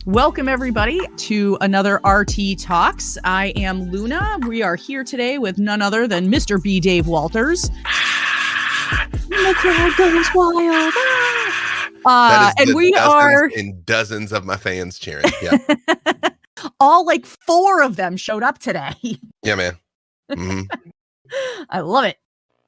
Welcome, everybody, to another RT Talks. I am Luna. We are here today with none other than Mr. B. Dave Walters. The crowd goes wild. And we are and dozens of my fans cheering. Yeah, all like 4 of them showed up today. Yeah, man. Mm-hmm. I love it.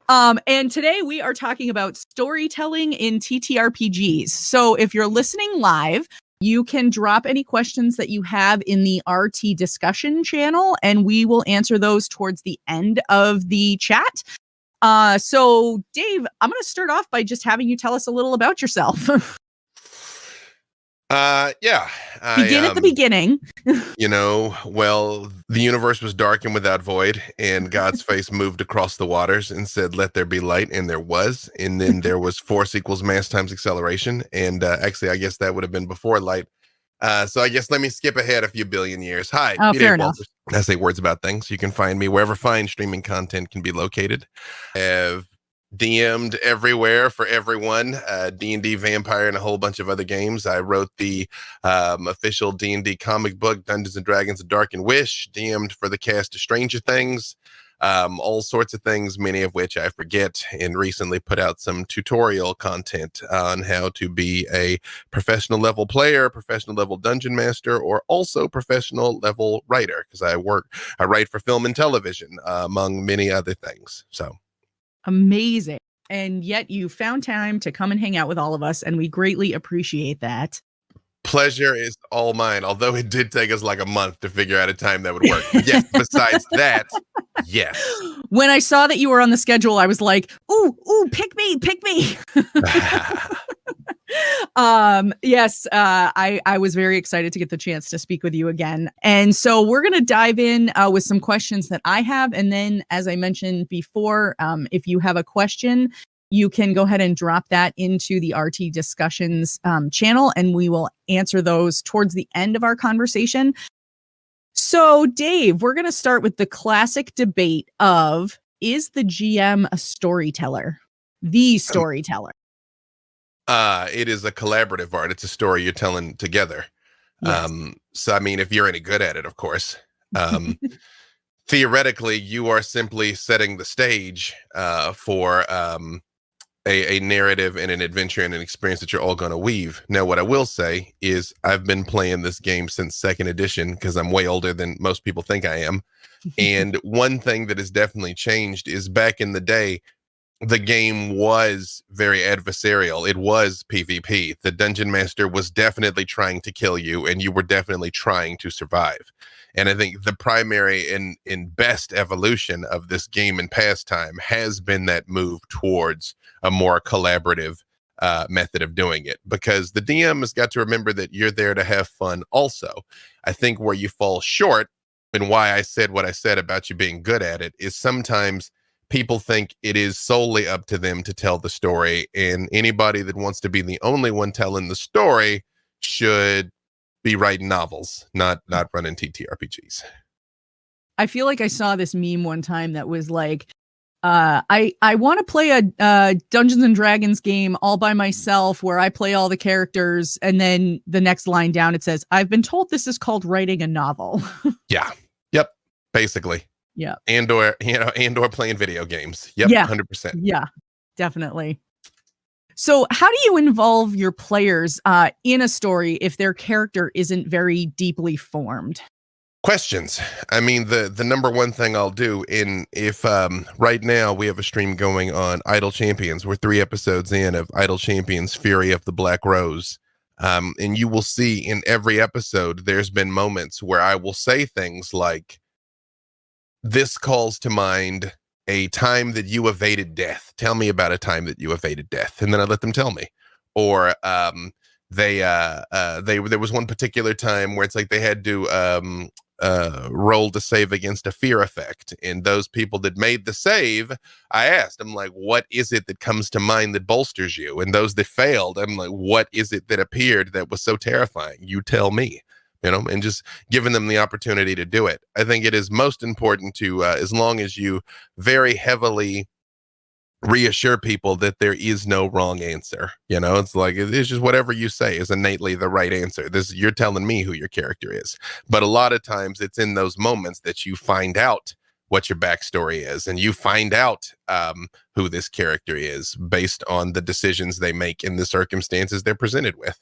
And today we are talking about storytelling in TTRPGs. So if you're listening live, you can drop any questions that you have in the RT discussion channel, and we will answer those towards the end of the chat. So Dave, I'm going to start off by just having you tell us a little about yourself. Yeah. Begin at the beginning. The universe was dark and without void, and God's face moved across the waters and said, "Let there be light," and there was. And then there was force equals mass times acceleration. And actually, I guess that would have been before light. So I guess let me skip ahead a few billion years. Hi, fair enough. Walters. I say words about things. You can find me wherever fine streaming content can be located. Have DM'd everywhere for everyone, D&D Vampire and a whole bunch of other games. I wrote the official D&D comic book, Dungeons & Dragons: A Dark and Wish, DM'd for the cast of Stranger Things, all sorts of things, many of which I forget, and recently put out some tutorial content on how to be a professional level player, professional level dungeon master, or also professional level writer, because I write for film and television, among many other things. So amazing. And yet you found time to come and hang out with all of us, and we greatly appreciate that. Pleasure is all mine, although it did take us like a month to figure out a time that would work. But yes, besides that, yes. When I saw that you were on the schedule, I was like, ooh, pick me. Yes, I was very excited to get the chance to speak with you again. And so we're going to dive in with some questions that I have. And then, as I mentioned before, if you have a question, you can go ahead and drop that into the RT discussions channel, and we will answer those towards the end of our conversation. So, Dave, we're going to start with the classic debate of, is the GM a storyteller? The storyteller. It is a collaborative art. It's a story you're telling together. Yes. So, I mean, if you're any good at it, of course. Theoretically, you are simply setting the stage for a narrative and an adventure and an experience that you're all going to weave. Now, what I will say is I've been playing this game since 2nd edition, because I'm way older than most people think I am. And one thing that has definitely changed is, back in the day, the game was very adversarial. It was PvP. The dungeon master was definitely trying to kill you, and you were definitely trying to survive. And I think the primary and best evolution of this game and pastime has been that move towards a more collaborative method of doing it, because the DM has got to remember that you're there to have fun also. I think where you fall short, and why I said what I said about you being good at it, is sometimes people think it is solely up to them to tell the story, and anybody that wants to be the only one telling the story should be writing novels, not running TTRPGs. I feel like I saw this meme one time that was like, I want to play a Dungeons and Dragons game all by myself where I play all the characters, and then the next line down it says, I've been told this is called writing a novel. Yeah. Yep. Basically. Yeah. And or playing video games. Yep. Yeah. 100%. Yeah, definitely. So how do you involve your players in a story if their character isn't very deeply formed? Questions. I mean, the number one thing I'll do, if right now we have a stream going on Idle Champions. We're 3 episodes in of Idle Champions: Fury of the Black Rose. And you will see in every episode, there's been moments where I will say things like, this calls to mind a time that you evaded death. Tell me about a time that you evaded death. And then I let them tell me. Or there was one particular time where it's like they had to roll to save against a fear effect. And those people that made the save, I asked, I'm like, what is it that comes to mind that bolsters you? And those that failed, I'm like, what is it that appeared that was so terrifying? You tell me. And just giving them the opportunity to do it. I think it is most important to, as long as you very heavily reassure people that there is no wrong answer. It's like, it's just whatever you say is innately the right answer. You're telling me who your character is. But a lot of times it's in those moments that you find out what your backstory is, and you find out who this character is based on the decisions they make in the circumstances they're presented with.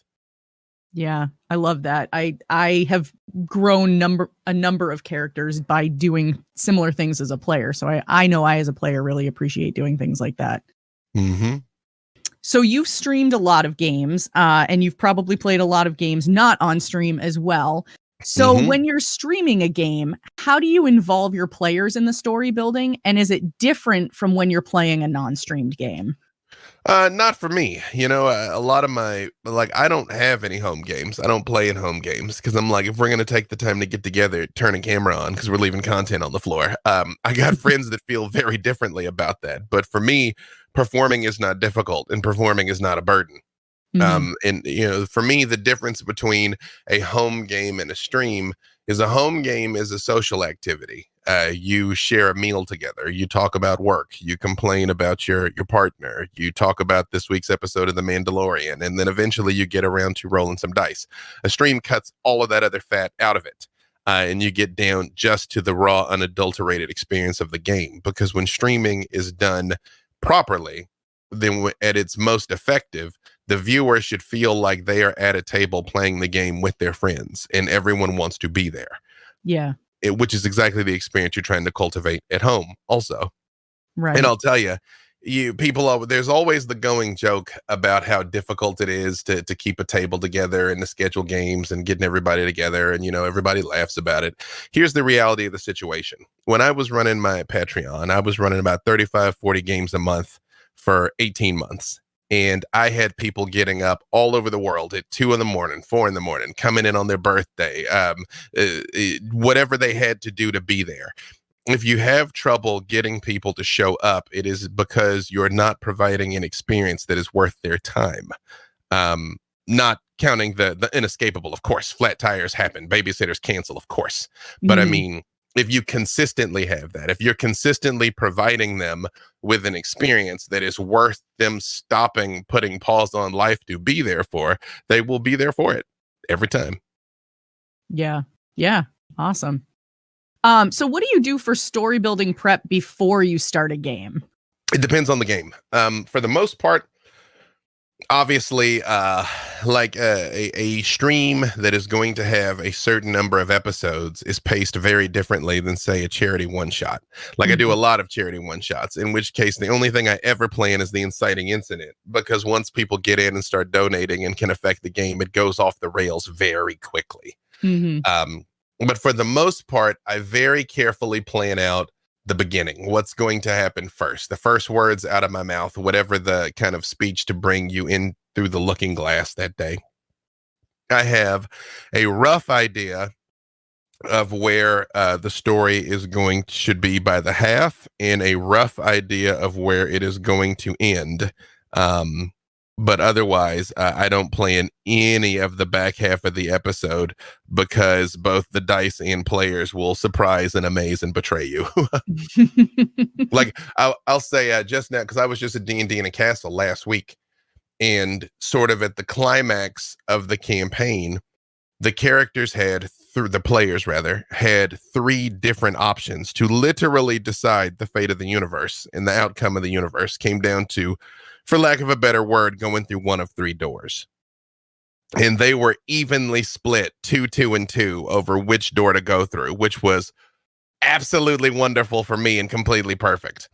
Yeah, I love that. I have grown a number of characters by doing similar things as a player. So I know I, as a player, really appreciate doing things like that. Mm-hmm. So you've streamed a lot of games, and you've probably played a lot of games not on stream as well. So when you're streaming a game, how do you involve your players in the story building? And is it different from when you're playing a non-streamed game? Not for me. A lot of I don't have any home games. I don't play in home games because I'm like, if we're going to take the time to get together, turn a camera on because we're leaving content on the floor. I got friends that feel very differently about that. But for me, performing is not difficult and performing is not a burden. And for me, the difference between a home game and a stream is a home game is a social activity. You share a meal together. You talk about work. You complain about your partner. You talk about this week's episode of The Mandalorian. And then eventually you get around to rolling some dice. A stream cuts all of that other fat out of it. And you get down just to the raw, unadulterated experience of the game. Because when streaming is done properly, then at its most effective, the viewer should feel like they are at a table playing the game with their friends and everyone wants to be there. Yeah. Which is exactly the experience you're trying to cultivate at home also. Right. And I'll tell you, there's always the going joke about how difficult it is to keep a table together and to schedule games and getting everybody together. And, everybody laughs about it. Here's the reality of the situation. When I was running my Patreon, I was running about 35, 40 games a month for 18 months. And I had people getting up all over the world at 2 a.m, 4 a.m, coming in on their birthday, whatever they had to do to be there. If you have trouble getting people to show up, it is because you're not providing an experience that is worth their time. Not counting the inescapable, of course. Flat tires happen. Babysitters cancel, of course. But I mean, if you consistently have that, if you're consistently providing them with an experience that is worth them stopping, putting pause on life to be there for, they will be there for it every time. Yeah. Yeah. Awesome. So what do you do for story building prep before you start a game? It depends on the game. For the most part, obviously, like a stream that is going to have a certain number of episodes is paced very differently than, say, a charity one-shot. Like I do a lot of charity one-shots, in which case the only thing I ever plan is the inciting incident, because once people get in and start donating and can affect the game, it goes off the rails very quickly. But for the most part, I very carefully plan out the beginning, what's going to happen first, the first words out of my mouth, whatever the kind of speech to bring you in through the looking glass that day. I have a rough idea of where the story should be by the half, and a rough idea of where it is going to end. But otherwise, I don't plan any of the back half of the episode because both the dice and players will surprise and amaze and betray you. Like I'll say just now, because I was just at D&D in a castle last week, and sort of at the climax of the campaign, the characters the players had 3 different options to literally decide the fate of the universe, and the outcome of the universe came down to, for lack of a better word, going through one of 3 doors. And they were evenly split 2, 2, and 2 over which door to go through, which was absolutely wonderful for me and completely perfect.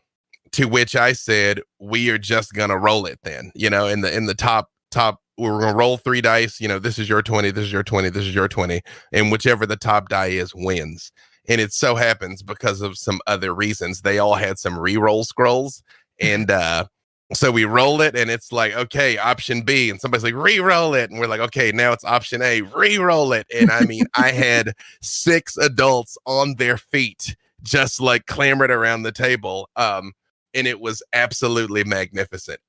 To which I said, we are just gonna roll it then. In the top, we're gonna roll 3 dice. This is your 20, this is your 20, this is your 20, and whichever the top die is wins. And it so happens, because of some other reasons, they all had some re-roll scrolls, and so we roll it, and it's like, okay, option B, and somebody's like, re-roll it, and we're like, okay, now it's option A, re-roll it. And I mean, I had 6 adults on their feet, just like clamored around the table. And it was absolutely magnificent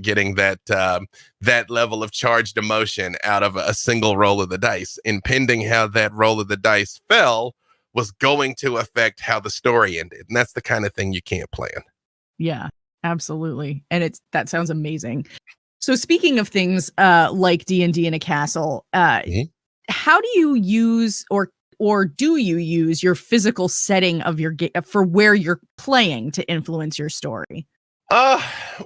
getting that level of charged emotion out of a single roll of the dice. And pending how that roll of the dice fell was going to affect how the story ended. And that's the kind of thing you can't plan. Yeah. Absolutely. And that sounds amazing. So speaking of things like D&D in a castle, Mhm. how do you use or do you use your physical setting of your game for where you're playing to influence your story? Uh,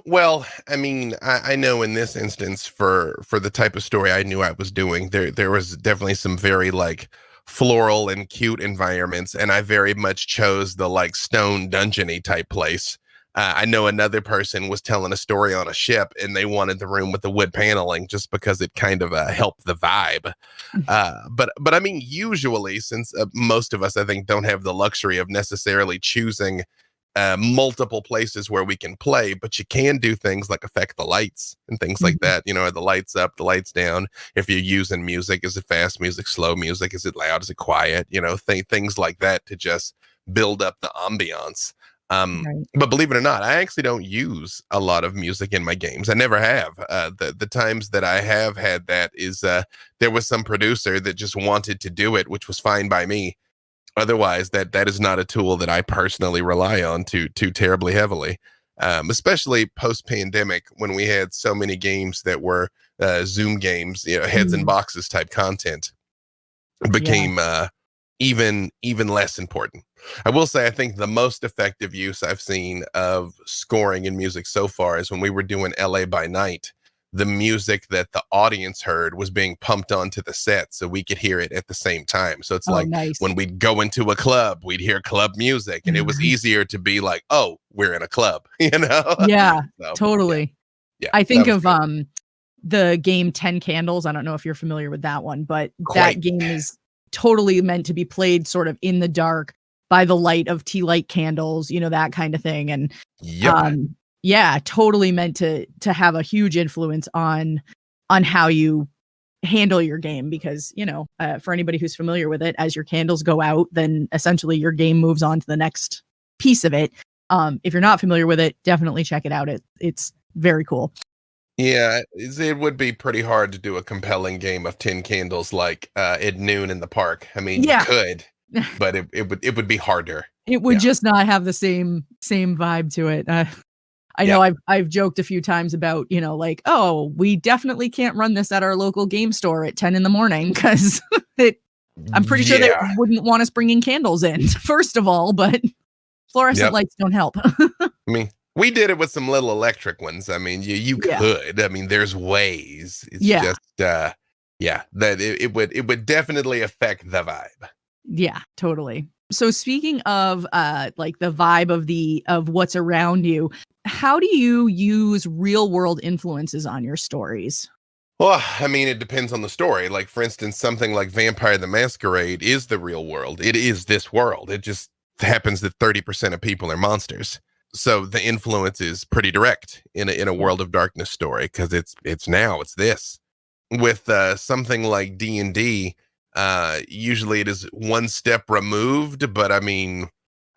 well, I mean, I know in this instance for the type of story I knew I was doing, there was definitely some very like floral and cute environments, and I very much chose the like stone dungeony type place. I know another person was telling a story on a ship, and they wanted the room with the wood paneling just because it kind of helped the vibe. But I mean, usually, since most of us, I think, don't have the luxury of necessarily choosing multiple places where we can play, but you can do things like affect the lights and things like Mhm. that. You know, are the lights up, the lights down? If you're using music, is it fast music, slow music? Is it loud? Is it quiet? You know, things like that to just build up the ambiance. Right. But believe it or not, I actually don't use a lot of music in my games. I never have. The times that I have had that is there was some producer that just wanted to do it, which was fine by me. Otherwise, that is not a tool that I personally rely on too terribly heavily. Especially post pandemic when we had so many games that were Zoom games, you know, heads and Mm. boxes type content Yeah. became even less important. I will say I think the most effective use I've seen of scoring in music so far is when we were doing LA by Night. The music that the audience heard was being pumped onto the set so we could hear it at the same time. So it's Oh, like nice. when we'd go into a club, we'd hear club music, and it was easier to be like, "Oh, we're in a club," you know? Yeah, So yeah, totally. yeah, I that think was of good. the game 10 Candles. I don't know if you're familiar with that one, but that Quite. game is totally meant to be played sort of in the dark by the light of tea light candles, that kind of thing. And Yep. um yeah, totally meant to have a huge influence on how you handle your game because, for anybody who's familiar with it, as your candles go out, then essentially your game moves on to the next piece of it. If you're not familiar with it, definitely check it out. It's very cool. Yeah, it would be pretty hard to do a compelling game of 10 candles like at noon in the park. I mean, you Yeah. could, but it would be harder. It would Yeah. just not have the same vibe to it. I Yeah. know I've joked a few times about, like, "Oh, we definitely can't run this at our local game store at 10 in the morning because it I'm pretty sure they Yeah. wouldn't want us bringing candles in, first of all, but fluorescent Yep. lights don't help." I mean, we did it with some little electric ones. I mean, you Yeah. could. I mean, there's ways. It's Yeah. just yeah, that it would definitely affect the vibe. Yeah, totally. So speaking of like the vibe of what's around you, how do you use real world influences on your stories? Well, I mean, it depends on the story. Like, for instance, something like Vampire the Masquerade is the real world. It is this world. It just happens that 30% of people are monsters. So the influence is pretty direct in a Yeah. World of Darkness story because it's this. With something like D&D, usually it is one step removed, but I mean,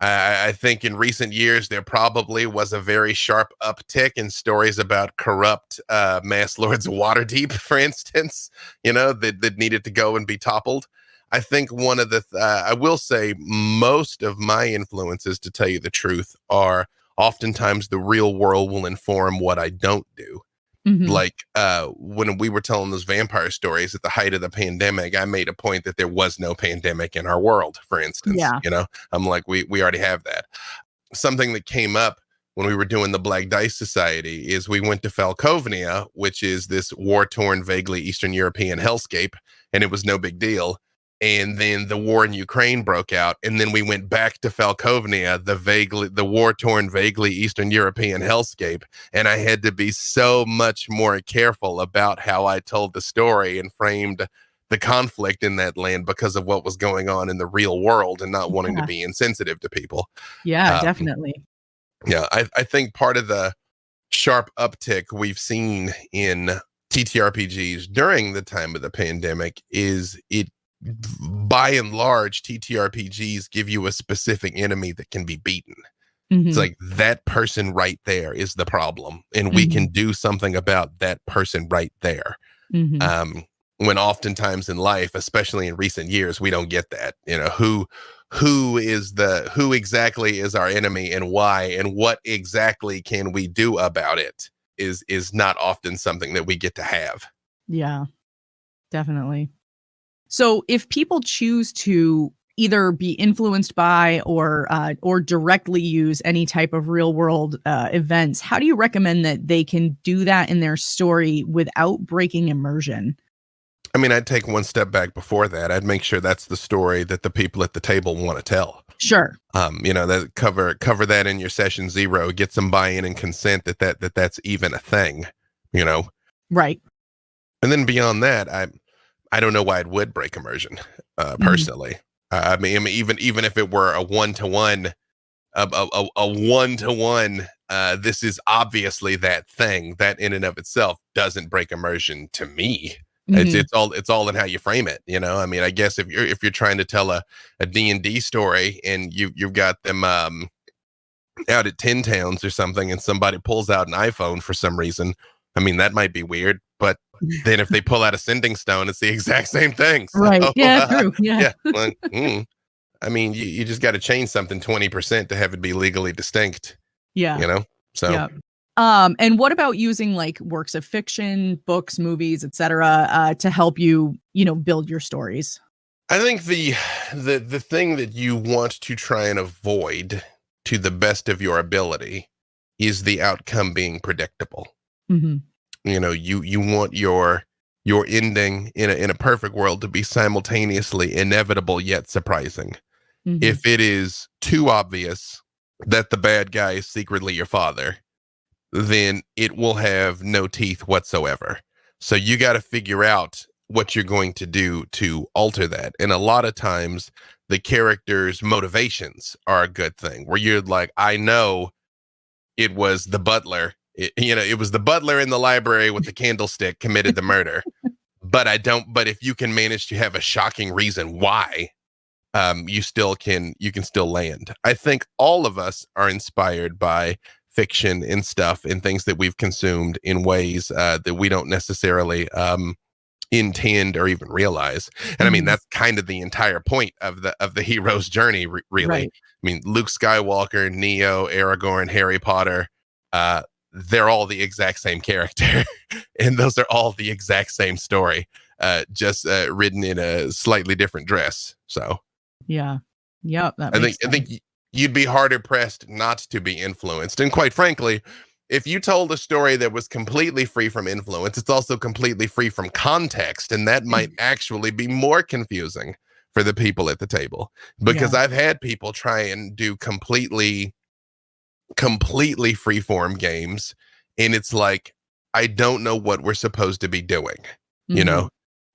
I think in recent years there probably was a very sharp uptick in stories about corrupt mass lords of Waterdeep, for instance, that needed to go and be toppled. I think one of I will say most of my influences, to tell you the truth, are oftentimes the real world will inform what I don't do. Mhm. Like when we were telling those vampire stories at the height of the pandemic, I made a point that there was no pandemic in our world, for instance. Yeah. I'm like, we already have that. Something that came up when we were doing the Black Dice Society is we went to Falkovnia, which is this war-torn, vaguely Eastern European hellscape, and it was no big deal. And then the war in Ukraine broke out, and then we went back to Falkovnia, the war-torn, vaguely Eastern European hellscape, and I had to be so much more careful about how I told the story and framed the conflict in that land because of what was going on in the real world and not wanting to Yeah. be insensitive to people. Yeah, Um, definitely. yeah, I think part of the sharp uptick we've seen in TTRPGs during the time of the pandemic is by and large, TTRPGs give you a specific enemy that can be beaten. It's Mhm. like that person right there is the problem, and we can Mhm. do something about that person right there. Mhm. Um, when oftentimes in life, especially in recent years, we don't get that. You know, who exactly is our enemy and why, and what exactly can we do about it is not often something that we get to have. Yeah, definitely. So if people choose to either be influenced by or directly use any type of real world events, how do you recommend that they can do that in their story without breaking immersion? I mean, I'd take one step back before that. I'd make sure that's the story that the people at the table want to tell. Sure. You know, that cover that in your session 0, get some buy-in and consent that's even a thing, you know. Right. And then beyond that, I don't know why it would break immersion, Mhm. personally. I mean, even if it were a one-to-one, a one-to-one, this is obviously that thing, that in and of itself doesn't break immersion to me. It's Mhm. it's all in how you frame it, you know. I mean, I guess if you're trying to tell a D&D story and you've got them out at Tin Towns or something, and somebody pulls out an iPhone for some reason, I mean, that might be weird, but then if they pull out a sending stone, it's the exact same thing. So Right. Yeah, true. Yeah. yeah, like, I mean, you just got to change something 20% to have it be legally distinct, Yeah. you know? So Yeah. And what about using like works of fiction, books, movies, etc., to help you, build your stories? I think the thing that you want to try and avoid to the best of your ability is the outcome being predictable. Hmm. You know, you want your ending in a perfect world to be simultaneously inevitable yet surprising. Hmm. If it is too obvious that the bad guy is secretly your father, then it will have no teeth whatsoever. So you got to figure out what you're going to do to alter that. And a lot of times the character's motivations are a good thing, where you're like, I know it was the butler. It was the butler in the library with the candlestick committed the murder. But if you can manage to have a shocking reason why, you can still land. I think all of us are inspired by fiction and stuff and things that we've consumed in ways that we don't necessarily intend or even realize. And I mean, Hmm. that's kind of the entire point of the hero's journey, really. Right. I mean, Luke Skywalker, Neo, Aragorn, Harry Potter, uh, they're all the exact same character, and those are all the exact same story, just written in a slightly different dress. So Yeah. Yep. That I makes think I sense. think you'd be harder pressed not to be influenced. And quite frankly, if you told a story that was completely free from influence, it's also completely free from context, and that might actually be more confusing for the people at the table. Because Yeah. I've had people try and do completely freeform games, and it's like, I don't know what we're supposed to be doing, you Hmm. know.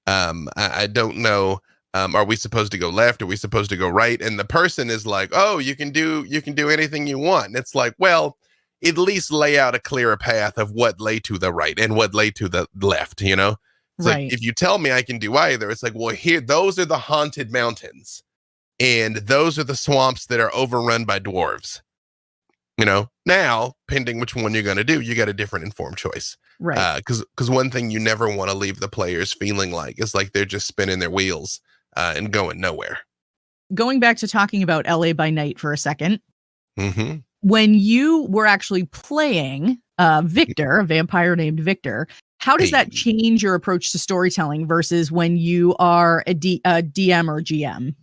I don't know. Are we supposed to go left? Are we supposed to go right? And the person is like, oh, you can do anything you want. And it's like, well, at least lay out a clearer path of what lay to the right and what lay to the left, you know. It's like, Right. if you tell me I can do either, it's like, well, here, those are the haunted mountains, and those are the swamps that are overrun by dwarves, you know. Now, pending which one you're going to do, you got a different informed choice. Right. Because one thing you never want to leave the players feeling like is like they're just spinning their wheels and going nowhere. Going back to talking about LA by Night for a second, Hmm. when you were actually playing Victor, a vampire named Victor, how does that Hey, change your approach to storytelling versus when you are a DM or GM?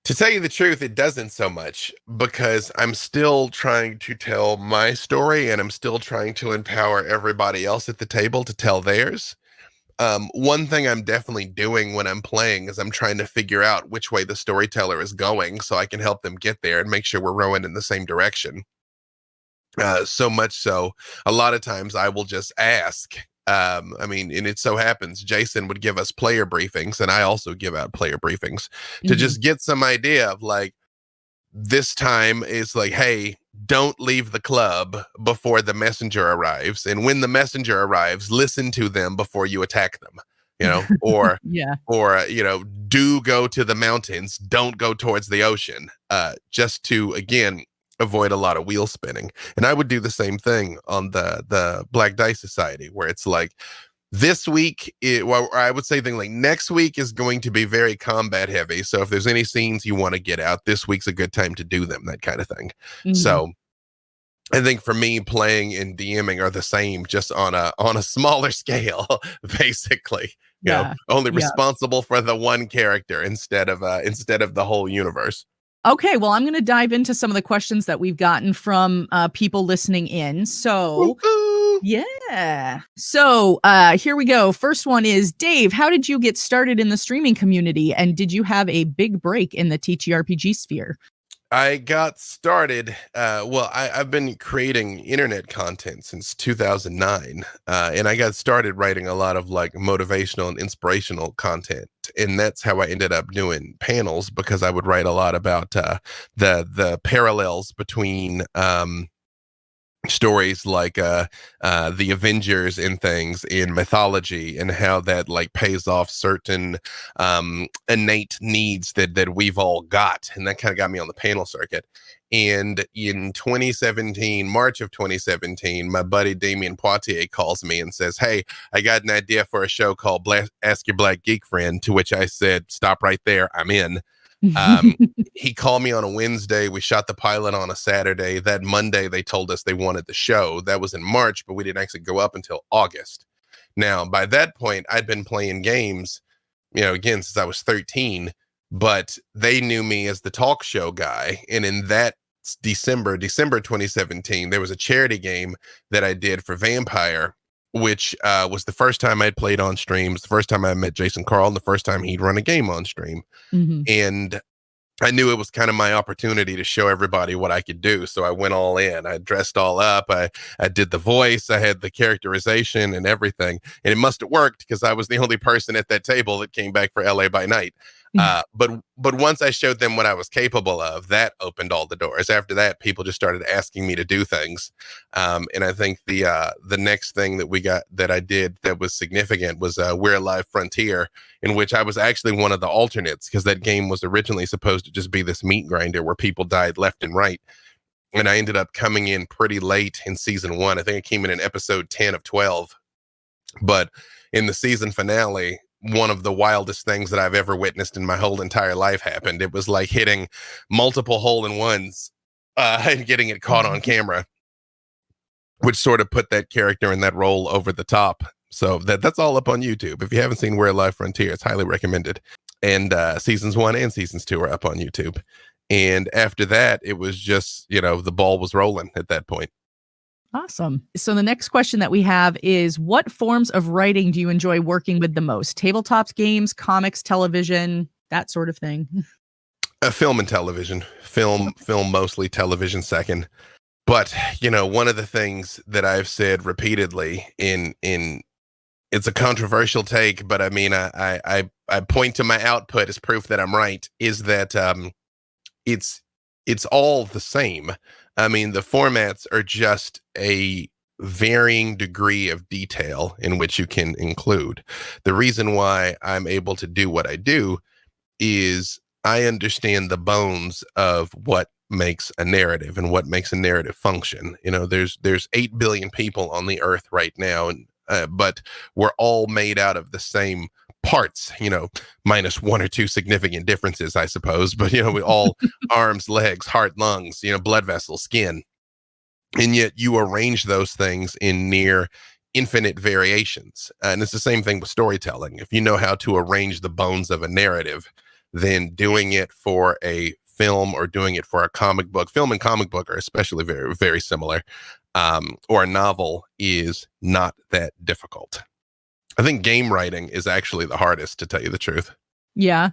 to tell you the truth, it doesn't so much, because I'm still trying to tell my story and I'm still trying to empower everybody else at the table to tell theirs. One thing I'm definitely doing when I'm playing is I'm trying to figure out which way the storyteller is going so I can help them get there and make sure we're rowing in the same direction. So much so, a lot of times I will just ask. I mean, and it so happens Jason would give us player briefings, and I also give out player briefings to Hmm. just get some idea of like, this time is like, hey, don't leave the club before the messenger arrives. And when the messenger arrives, listen to them before you attack them, you know, Yeah. do go to the mountains, don't go towards the ocean, just to, again, avoid a lot of wheel spinning. And I would do the same thing on the Black Dice Society, where it's like, This week, well, I would say thing like next week is going to be very combat heavy. So if there's any scenes you want to get out, this week's a good time to do them, that kind of thing. Mhm. So I think for me, playing and DMing are the same, just on a smaller scale, basically. Yeah. Only Yeah. responsible for the one character instead of the whole universe. Okay, well, I'm going to dive into some of the questions that we've gotten from people listening in. So, Woo-hoo! yeah. So, here we go. First one is Dave, how did you get started in the streaming community? And did you have a big break in the TTRPG sphere? I got started. I've been creating internet content since 2009, and I got started writing a lot of like motivational and inspirational content, and that's how I ended up doing panels because I would write a lot about the parallels between stories like the Avengers and things in mythology, and how that like pays off certain innate needs that we've all got, and that kind of got me on the panel circuit. And in 2017, March of 2017, my buddy Damien Poitier calls me and says, "Hey, I got an idea for a show called Ask Your Black Geek Friend," to which I said, "Stop right there, I'm in." um he called me on a Wednesday. We shot the pilot on a Saturday. That Monday, they told us they wanted the show. That was in March, but we didn't actually go up until August. Now, by that point, I'd been playing games, again, since I was 13, but they knew me as the talk show guy. And in that December 2017, there was a charity game that I did for Vampire, which was the first time I'd played on streams, the first time I met Jason Carl, and the first time he'd run a game on stream. Mhm. And I knew it was kind of my opportunity to show everybody what I could do. So I went all in. I dressed all up. I did the voice. I had the characterization and everything. And it must have worked because I was the only person at that table that came back for LA by Night. But once I showed them what I was capable of, that opened all the doors. After that, people just started asking me to do things. And I think the next thing that I did that was significant was We're Alive Frontier, in which I was actually one of the alternates, because that game was originally supposed to just be this meat grinder where people died left and right. And I ended up coming in pretty late in season 1. I think I came in episode 10 of 12. But in the season finale, one of the wildest things that I've ever witnessed in my whole entire life happened. It was like hitting multiple hole-in-ones and getting it caught on camera, which sort of put that character in that role over the top. So that's all up on YouTube. If you haven't seen We're Alive Frontier, it's highly recommended. And seasons 1 and seasons 2 are up on YouTube. And after that, it was just, the ball was rolling at that point. Awesome. So the next question that we have is, what forms of writing do you enjoy working with the most? Tabletops, games, comics, television, that sort of thing. Film and television. Film mostly, television second. But, one of the things that I've said repeatedly in it's a controversial take, but I mean, I point to my output as proof that I'm right, is that it's all the same. I mean, the formats are just a varying degree of detail in which you can include. The reason why I'm able to do what I do is I understand the bones of what makes a narrative and what makes a narrative function. There's 8 billion people on the earth right now, and but we're all made out of the same parts, minus one or two significant differences, I suppose. But, we all arms, legs, heart, lungs, blood vessels, skin. And yet you arrange those things in near infinite variations. And it's the same thing with storytelling. If you know how to arrange the bones of a narrative, then doing it for a film or doing it for a comic book, film and comic book are especially very, very similar, or a novel, is not that difficult. I think game writing is actually the hardest, to tell you the truth. Yeah.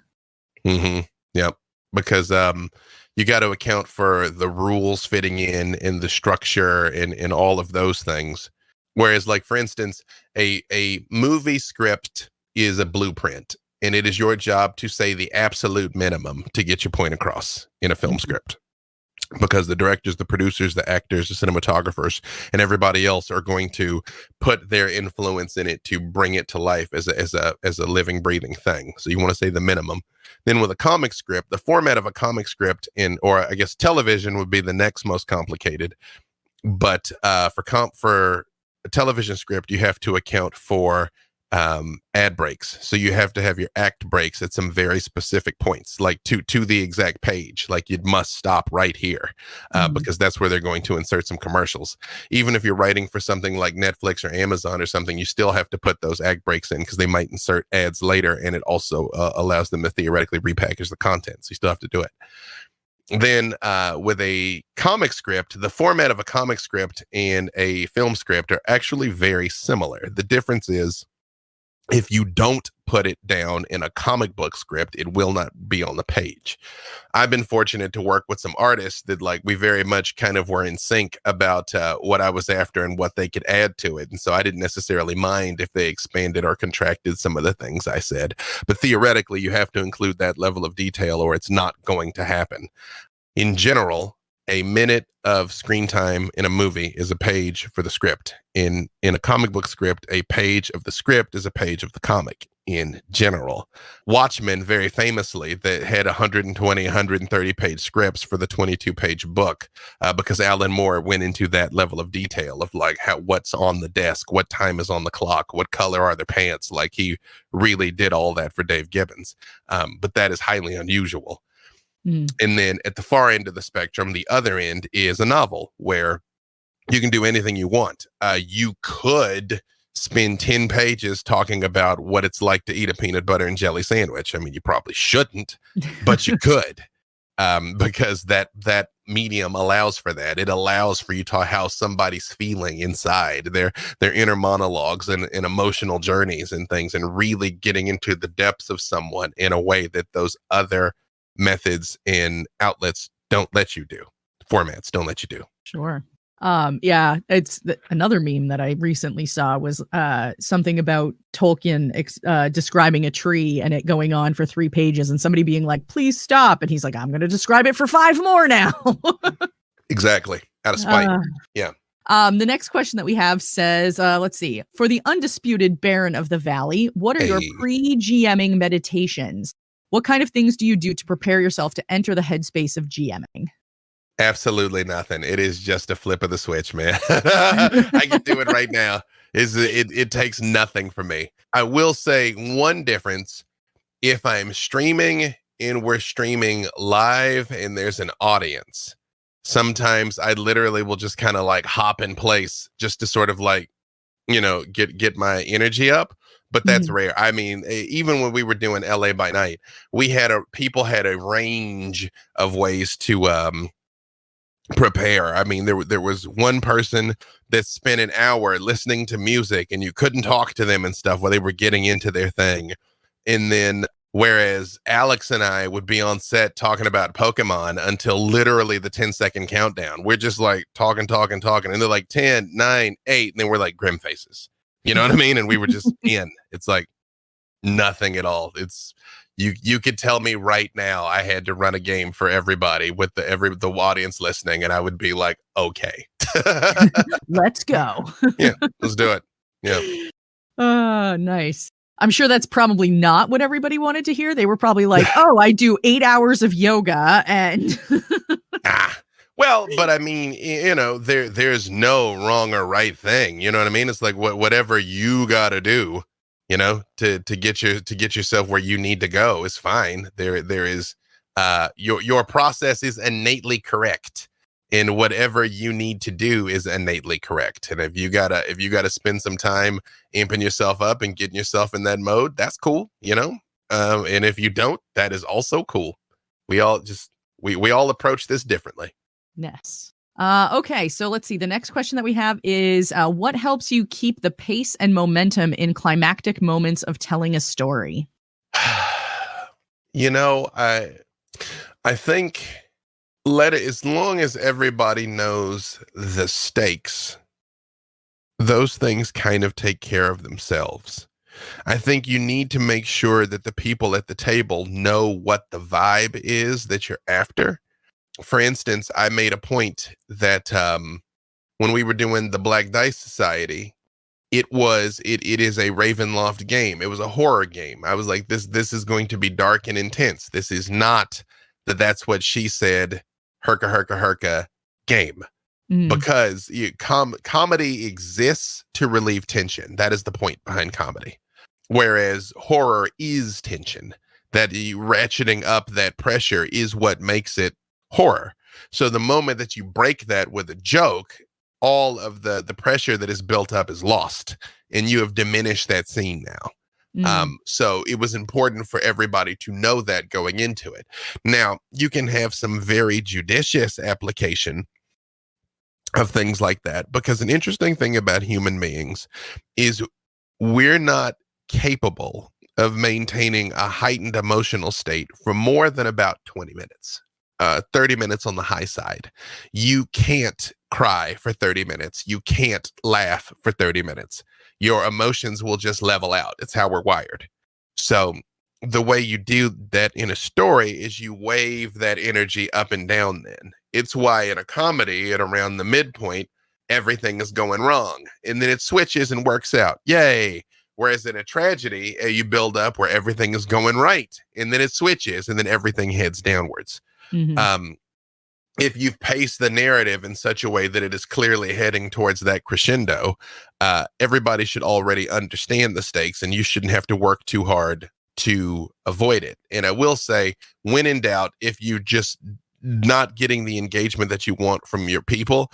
Mm-hmm. Yep. Because you got to account for the rules fitting in and the structure and all of those things. Whereas, like, for instance, a movie script is a blueprint, and it is your job to say the absolute minimum to get your point across in a film script. Because the directors, the producers, the actors, the cinematographers, and everybody else are going to put their influence in it to bring it to life as a living, breathing thing. So you want to say the minimum. Then with a comic script, the format of a comic script, or I guess television would be the next most complicated. But for a television script, you have to account for ad breaks. So you have to have your act breaks at some very specific points, like to the exact page. Like you must stop right here because that's where they're going to insert some commercials. Even if you're writing for something like Netflix or Amazon or something, you still have to put those act breaks in because they might insert ads later, and it also allows them to theoretically repackage the content. So you still have to do it. Then with a comic script, the format of a comic script and a film script are actually very similar. The difference is, if you don't put it down in a comic book script, it will not be on the page. I've been fortunate to work with some artists that like we very much kind of were in sync about what I was after and what they could add to it. And so I didn't necessarily mind if they expanded or contracted some of the things I said. But theoretically, you have to include that level of detail or it's not going to happen. In general, a minute of screen time in a movie is a page for the script. In a comic book script, a page of the script is a page of the comic in general. Watchmen, very famously, that had 120, 130 page scripts for the 22 page book because Alan Moore went into that level of detail of like what's on the desk, what time is on the clock, what color are their pants. Like he really did all that for Dave Gibbons. But that is highly unusual. And then at the far end of the spectrum, the other end is a novel where you can do anything you want. You could spend 10 pages talking about what it's like to eat a peanut butter and jelly sandwich. I mean, you probably shouldn't, but you could because that medium allows for that. It allows for you to how somebody's feeling inside, their inner monologues and emotional journeys and things, and really getting into the depths of someone in a way that those other methods and outlets don't let you do. Formats don't let you do. Sure. Yeah, it's another meme that I recently saw was something about Tolkien describing a tree and it going on for 3 pages and somebody being like, please stop. And he's like, I'm going to describe it for 5 more now. Exactly. Out of spite. Yeah. The next question that we have says, let's see, for the undisputed Baron of the Valley, what are your pre-GMing meditations? What kind of things do you do to prepare yourself to enter the headspace of GMing? Absolutely nothing. It is just a flip of the switch, man. I can do it right now. It takes nothing from me. I will say one difference. If I'm streaming and we're streaming live and there's an audience, sometimes I literally will just kind of like hop in place just to sort of like, get my energy up. But that's rare. I mean, even when we were doing LA by Night, people had a range of ways to prepare. I mean, there was one person that spent an hour listening to music and you couldn't talk to them and stuff while they were getting into their thing. And then whereas Alex and I would be on set talking about Pokemon until literally the 10-second countdown. We're just like talking. And they're like 10, 9, 8. And then we're like grim faces. You know what I mean? And we were just in. It's like nothing at all. It's you could tell me right now I had to run a game for everybody with the audience listening, and I would be like, okay. Let's go. Yeah, let's do it. Yeah. Nice. I'm sure that's probably not what everybody wanted to hear. They were probably like, oh, I do 8 hours of yoga and well, but I mean, there's no wrong or right thing. You know what I mean? It's like whatever you got to do, to get yourself where you need to go is fine. There is your process is innately correct, and whatever you need to do is innately correct. And if you gotta spend some time amping yourself up and getting yourself in that mode, that's cool. And if you don't, that is also cool. We all approach this differently. Yes. Okay, so let's see. The next question that we have is, what helps you keep the pace and momentum in climactic moments of telling a story? I think let it, as long as everybody knows the stakes, those things kind of take care of themselves. I think you need to make sure that the people at the table know what the vibe is that you're after. For instance, I made a point that when we were doing the Black Dice Society, it is a Ravenloft game. It was a horror game. I was like, this is going to be dark and intense. This is not that's what she said, herka herka herka game. Because comedy exists to relieve tension. That is the point behind comedy. Whereas horror is tension. That ratcheting up that pressure is what makes it horror. So the moment that you break that with a joke, all of the pressure that is built up is lost, and you have diminished that scene now. Mm. So it was important for everybody to know that going into it. Now, you can have some very judicious application of things like that, because an interesting thing about human beings is we're not capable of maintaining a heightened emotional state for more than about 20 minutes. 30 minutes on the high side. You can't cry for 30 minutes. You can't laugh for 30 minutes. Your emotions will just level out. It's how we're wired. So the way you do that in a story is you wave that energy up and down then. It's why in a comedy at around the midpoint, everything is going wrong. And then it switches and works out. Yay. Whereas in a tragedy, you build up where everything is going right. And then it switches and then everything heads downwards. Mm-hmm. If you've paced the narrative in such a way that it is clearly heading towards that crescendo, everybody should already understand the stakes, and you shouldn't have to work too hard to avoid it. And I will say, when in doubt, if you just not getting the engagement that you want from your people,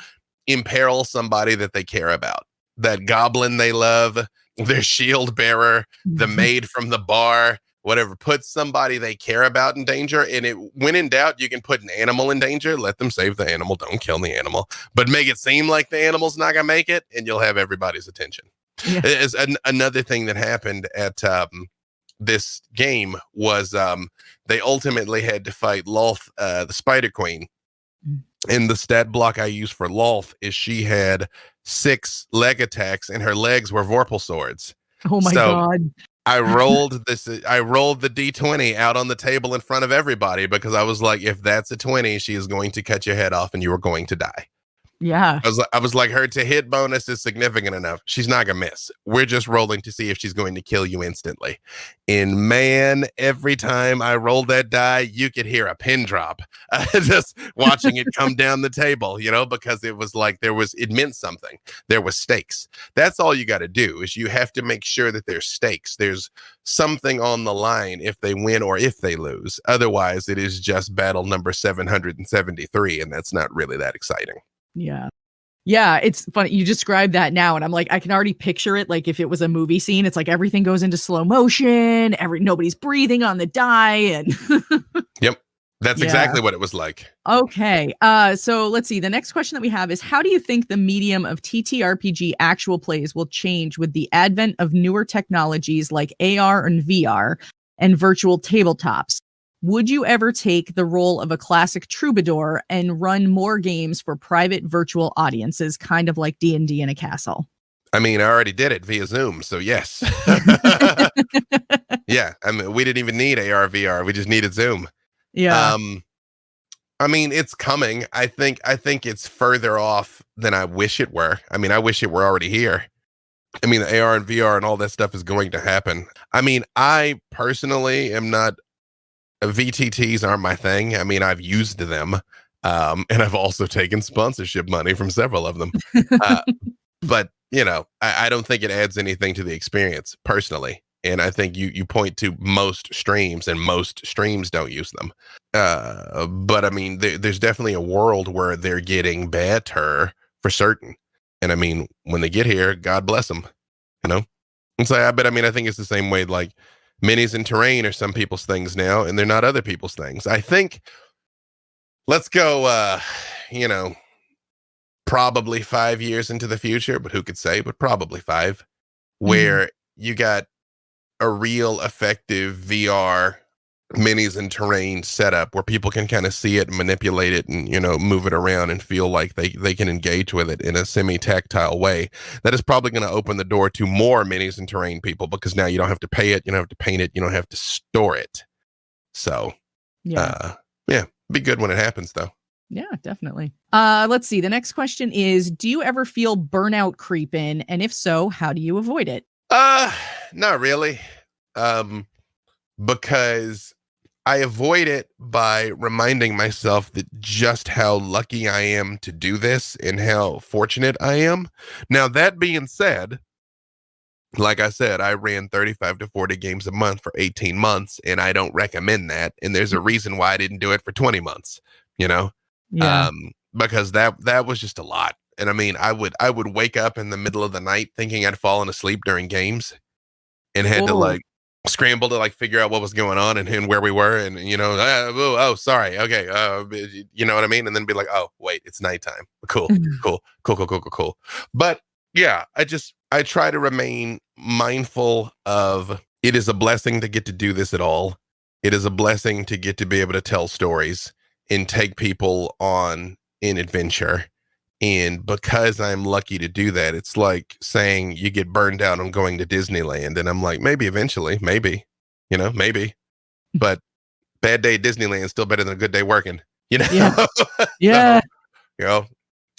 imperil somebody that they care about. That goblin they love, their shield bearer, the maid from the bar, whatever. Put somebody they care about in danger. And when in doubt, you can put an animal in danger. Let them save the animal. Don't kill the animal, but make it seem like the animal's not gonna make it, and you'll have everybody's attention. Yeah. Another thing that happened at this game was they ultimately had to fight Lolth, the Spider Queen. And the stat block I use for Lolth is she had 6 leg attacks, and her legs were Vorpal swords. Oh my God. I rolled the D20 out on the table in front of everybody because I was like, if that's a 20, she is going to cut your head off and you are going to die. Yeah. I was like, her to hit bonus is significant enough. She's not gonna miss. We're just rolling to see if she's going to kill you instantly. And man, every time I rolled that die, you could hear a pin drop. Just watching it come down the table, because it was like it meant something. There was stakes. That's all you got to do is you have to make sure that there's stakes. There's something on the line if they win or if they lose. Otherwise, it is just battle number 773, and that's not really that exciting. Yeah. Yeah, it's funny. You described that now, and I'm like, I can already picture it. Like if it was a movie scene, it's like everything goes into slow motion. Nobody's breathing on the die, and Yep, that's exactly what it was like. Okay, so let's see. The next question that we have is: how do you think the medium of TTRPG actual plays will change with the advent of newer technologies like AR and VR and virtual tabletops? Would you ever take the role of a classic troubadour and run more games for private virtual audiences, kind of like D&D in a castle? I mean, I already did it via Zoom, so yes. Yeah, I mean, we didn't even need AR, VR. We just needed Zoom. Yeah. I mean, it's coming. I think it's further off than I wish it were. I mean, I wish it were already here. I mean, the AR and VR and all that stuff is going to happen. I mean, I personally am not VTTs aren't my thing. I mean, I've used them, and I've also taken sponsorship money from several of them. But I don't think it adds anything to the experience personally. And I think you point to most streams, and most streams don't use them. But I mean, there's definitely a world where they're getting better for certain. And I mean, when they get here, God bless them. And so, I think it's the same way. Like, minis and terrain are some people's things now, and they're not other people's things. I think, let's go, probably 5 years into the future, but who could say, but probably 5, where you got a real effective VR minis and terrain setup where people can kind of see it and manipulate it and, move it around and feel like they can engage with it in a semi-tactile way. That is probably going to open the door to more minis and terrain people, because now you don't have to pay it, you don't have to paint it, you don't have to store it. So, be good when it happens, though. Yeah, definitely. Let's see. The next question is: do you ever feel burnout creep in? And if so, how do you avoid it? Not really. Because I avoid it by reminding myself that just how lucky I am to do this and how fortunate I am. Now, that being said, like I said, I ran 35 to 40 games a month for 18 months, and I don't recommend that. And there's a reason why I didn't do it for 20 months, you know, Yeah. because that was just a lot. And I mean, I would wake up in the middle of the night thinking I'd fallen asleep during games and had to Oh. like scramble to like figure out what was going on and where we were. And, you know, oh, sorry. Okay. You know what I mean? And then be like, oh, wait, it's nighttime. Cool, cool, cool, cool, cool, cool, cool. But yeah, I try to remain mindful of it is a blessing to get to do this at all. It is a blessing to get to be able to tell stories and take people on an adventure. And because I'm lucky to do that, it's like saying you get burned out on going to Disneyland. And I'm like, maybe eventually, maybe, you know, maybe. But bad day at Disneyland is still better than a good day working, you know? Yeah. So, Yeah. you know,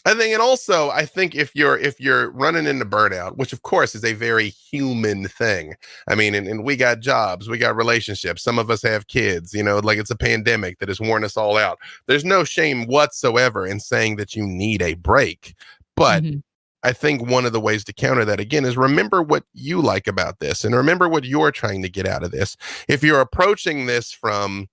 I think, and also I think if you're running into burnout, which of course is a very human thing. I mean, and we got jobs, we got relationships. Some of us have kids, you know, like it's a pandemic that has worn us all out. There's no shame whatsoever in saying that you need a break. But Mhm. I think one of the ways to counter that again is remember what you like about this and remember what you're trying to get out of this. If you're approaching this from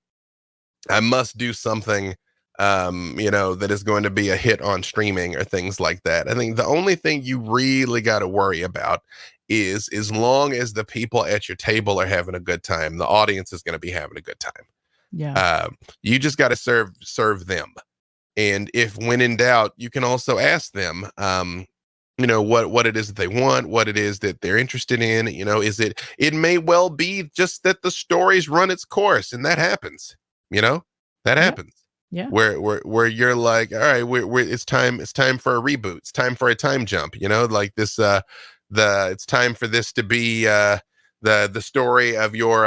I must do something you know, that is going to be a hit on streaming or things like that. I think the only thing you really got to worry about is as long as the people at your table are having a good time, the audience is going to be having a good time. Yeah. You just got to serve them. And if when in doubt, you can also ask them you know what it is that they want, what it is that they're interested in, you know, it may well be just that the story's run its course and that happens, you know, that Yeah. happens Yeah. where you're like, all right, we're it's time for a reboot, it's time for a time jump, you know, like this it's time for this to be the story of your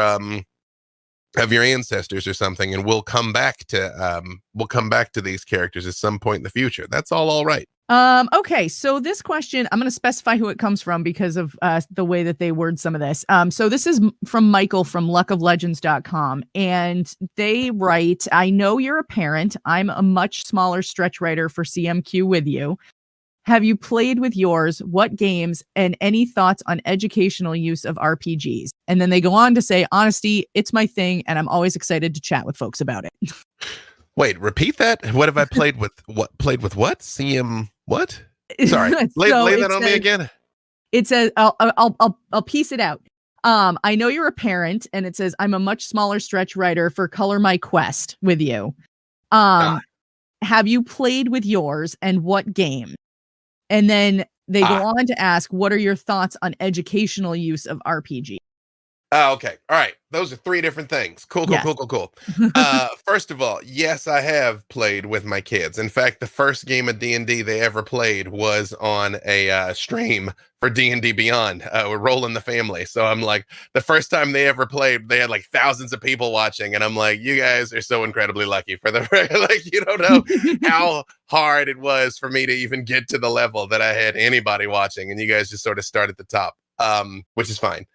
ancestors or something, and we'll come back to these characters at some point in the future. That's all right. Okay, so this question, I'm going to specify who it comes from because of the way that they word some of this. So this is from Michael from luckoflegends.com, and they write, I know you're a parent. I'm a much smaller stretch writer for CMQ with you. Have you played with yours? What games and any thoughts on educational use of RPGs? And then they go on to say, honesty, it's my thing, and I'm always excited to chat with folks about it. Wait, repeat that. What have I played with? What played with? What CM? What? Sorry, So lay that on me again. it says, I'll piece it out. I know you're a parent, and it says, I'm a much smaller stretch writer for Color My Quest with you. Ah, Have you played with yours and what game? And then they go ah. on to ask, what are your thoughts on educational use of RPG? Oh, okay. All right. Those are three different things. Cool, cool, Yes. cool, cool, cool. First of all, yes, I have played with my kids. In fact, the first game of D&D they ever played was on a stream for D&D Beyond. We're rolling the family. So I'm like, the first time they ever played, they had like thousands of people watching. And I'm like, you guys are so incredibly lucky for the, like, you don't know how hard it was for me to even get to the level that I had anybody watching. And you guys just sort of start at the top, which is fine.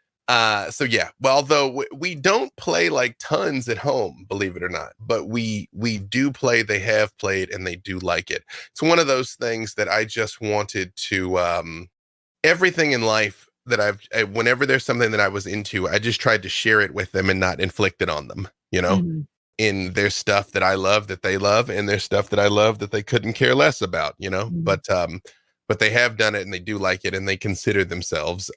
So yeah, well, although we don't play like tons at home, believe it or not, but we do play, they have played, and they do like it. It's one of those things that I just wanted to, everything in life that whenever there's something that I was into, I just tried to share it with them and not inflict it on them, you know? Mhm. In there's stuff that I love that they love, and there's stuff that I love that they couldn't care less about, you know? Mhm. But they have done it and they do like it and they consider themselves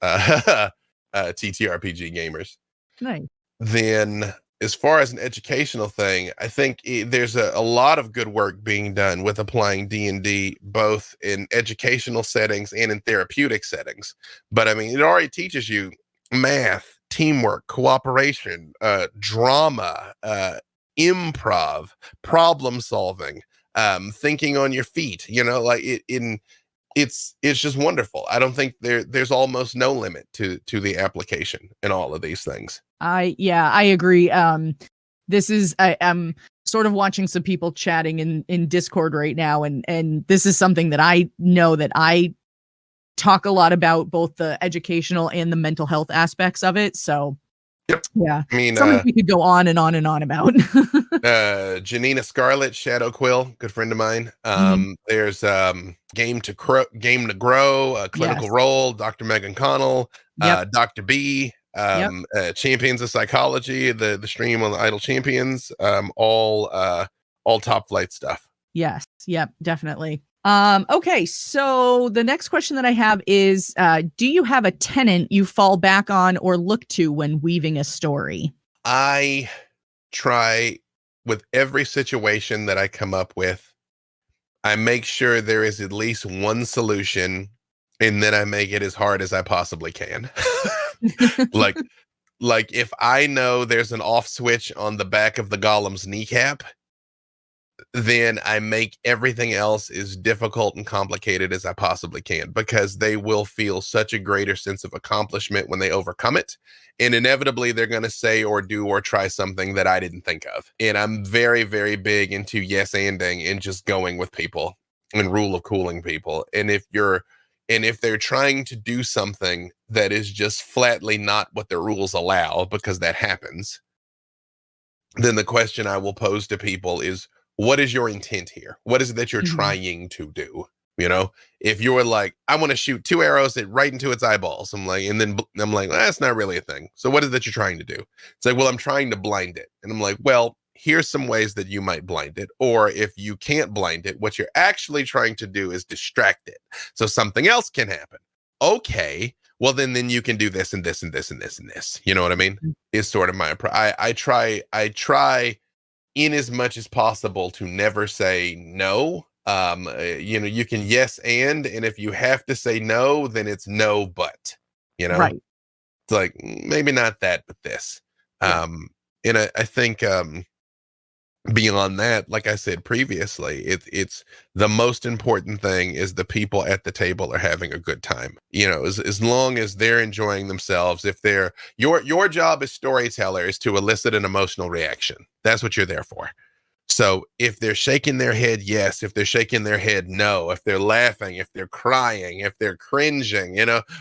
TTRPG gamers. Nice. Then, as far as an educational thing, I think there's a lot of good work being done with applying D&D both in educational settings and in therapeutic settings. But I mean, it already teaches you math, teamwork, cooperation, drama, improv, problem solving, thinking on your feet. You know, like it's just wonderful. I don't think there's almost no limit to the application in all of these things. I agree. I'm sort of watching some people chatting in Discord right now, and this is something that I know that I talk a lot about, both the educational and the mental health aspects of it. So Yep. Yeah. I mean, Something we could go on and on and on about. Janina Scarlet, Shadow Quill, good friend of mine. Mhm. There's Game to Grow, Clinical Yes. Role, Dr. Megan Connell, Yep. Dr. B, Yep. Champions of Psychology, the stream on the Idle Champions, all top flight stuff. Yes. Yep. Definitely. Okay. So the next question that I have is, do you have a tenant you fall back on or look to when weaving a story? I try with every situation that I come up with, I make sure there is at least one solution, and then I make it as hard as I possibly can. like like if I know there's an off switch on the back of the golem's kneecap, then I make everything else as difficult and complicated as I possibly can, because they will feel such a greater sense of accomplishment when they overcome it. And inevitably, they're going to say or do or try something that I didn't think of. And I'm very, very big into yes anding and just going with people and rule of cooling people. And if they're trying to do something that is just flatly not what the rules allow, because that happens, then the question I will pose to people is, what is your intent here? What is it that you're Mhm. trying to do? You know, if you're like, I want to shoot 2 arrows right into its eyeballs, I'm like, and then I'm like, that's not really a thing. So what is it that you're trying to do? It's like, well, I'm trying to blind it. And I'm like, well, here's some ways that you might blind it. Or if you can't blind it, what you're actually trying to do is distract it so something else can happen. Okay, well, then you can do this and this and this and this and this. You know what I mean? Is sort of my approach. I try in as much as possible to never say no. You can yes and if you have to say no, then it's no but. You know, Right. it's like maybe not that, but this. Yeah. And I think beyond that, like I said previously, it's the most important thing is the people at the table are having a good time. You know, as long as they're enjoying themselves, if they're your job as storyteller is to elicit an emotional reaction. That's what you're there for. So if they're shaking their head, yes. If they're shaking their head, no. If they're laughing, if they're crying, if they're cringing,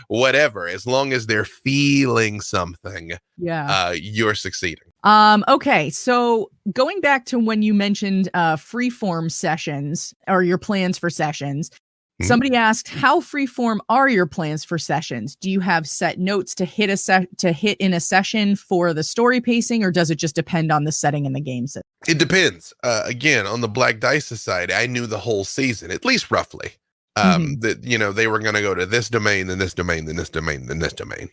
whatever, as long as they're feeling something, Yeah. you're succeeding. Okay, so going back to when you mentioned freeform sessions or your plans for sessions, Mhm. somebody asked, how freeform are your plans for sessions? Do you have set notes to hit in a session for the story pacing, or does it just depend on the setting and the game system? It depends. Again, on the Black Dice Society, I knew the whole season, at least roughly. Mhm. That they were going to go to this domain, then this domain, then this domain, then this domain.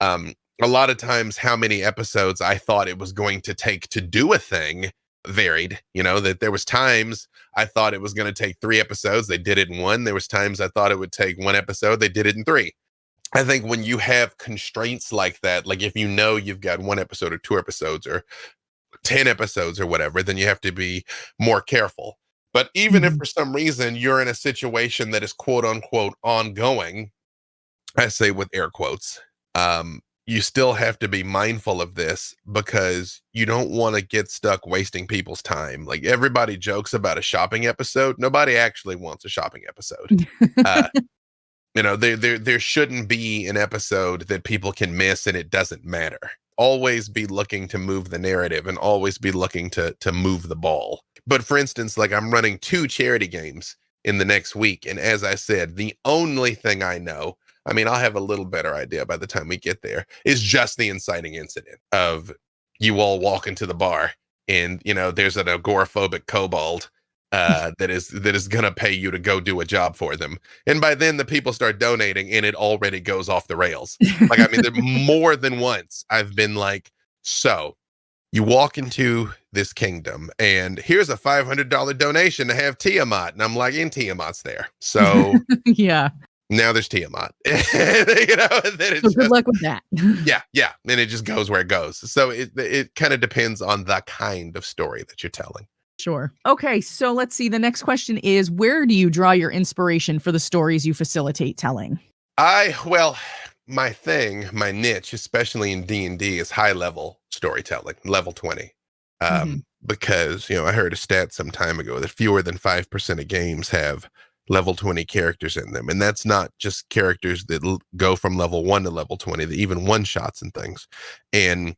Um, a lot of times, how many episodes I thought it was going to take to do a thing varied. That there was times I thought it was going to take 3 episodes, they did it in one. There was times I thought it would take 1 episode, they did it in 3. I think when you have constraints like that, like if you've got 1 episode or 2 episodes or 10 episodes or whatever, then you have to be more careful. But even if Mhm. for some reason you're in a situation that is quote unquote ongoing, I say with air quotes, you still have to be mindful of this, because you don't want to get stuck wasting people's time. Like everybody jokes about a shopping episode. Nobody actually wants a shopping episode. Uh, there shouldn't be an episode that people can miss and it doesn't matter. Always be looking to move the narrative and always be looking to move the ball. But for instance, like I'm running 2 charity games in the next week, and as I said, the only thing I know, I mean, I'll have a little better idea by the time we get there, is just the inciting incident of you all walk into the bar and there's an agoraphobic kobold that is gonna pay you to go do a job for them. And by then the people start donating and it already goes off the rails. Like, I mean, there more than once I've been like, so you walk into this kingdom and here's a $500 donation to have Tiamat. And I'm like, and Tiamat's there. So Yeah. now there's Tiamat. And then it So good just, luck with that. yeah. And it just goes where it goes. So it kind of depends on the kind of story that you're telling. Sure. Okay, so let's see. The next question is, where do you draw your inspiration for the stories you facilitate telling? Well, my niche, especially in D&D, is high level storytelling, level 20. Mhm. Because, I heard a stat some time ago that fewer than 5% of games have level 20 characters in them. And that's not just characters that go from level 1 to level 20, that even one shots and things. And